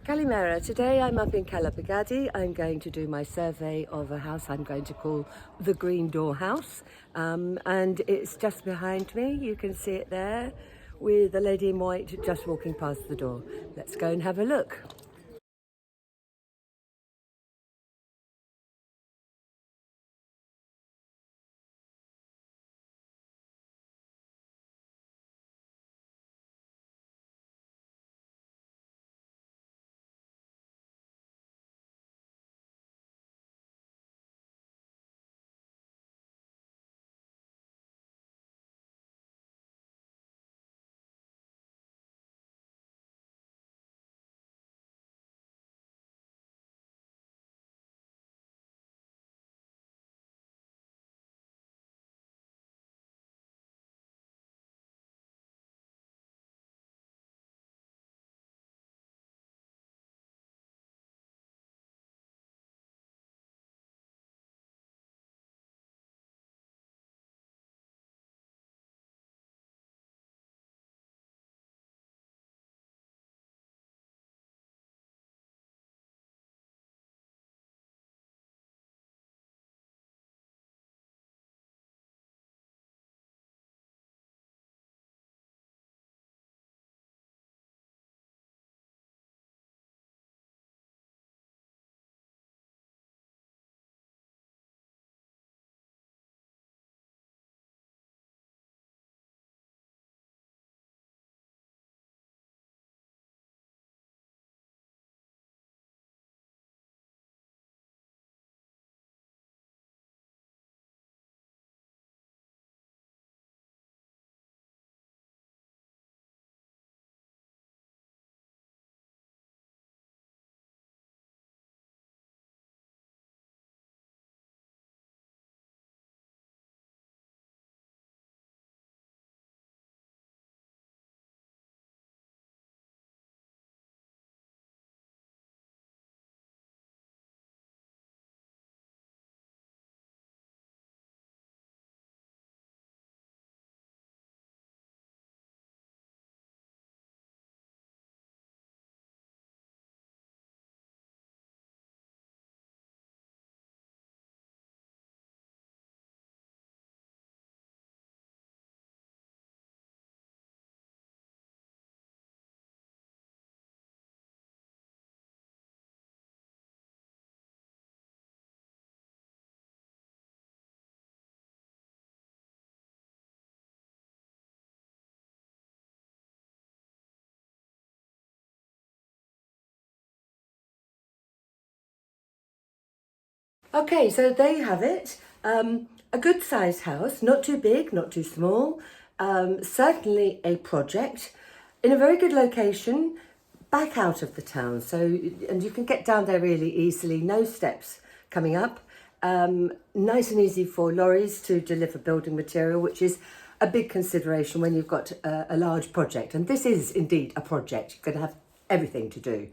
Kalimera. Today I'm up in Kala Pigadi. I'm going to do my survey of a house I'm going to call the Green Door House. And it's just behind me. You can see it there with a lady in white just walking past the door. Let's go and have a look. Okay, so there you have it. A good sized house, not too big, not too small. Certainly a project in a very good location, back out of the town. So, and you can get down there really easily, no steps coming up. Nice and easy for lorries to deliver building material, which is a big consideration when you've got a large project. And this is indeed a project. You're going to have everything to do.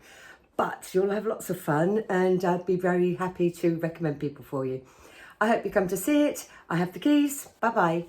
But you'll have lots of fun, and I'd be very happy to recommend people for you. I hope you come to see it. I have the keys. Bye-bye.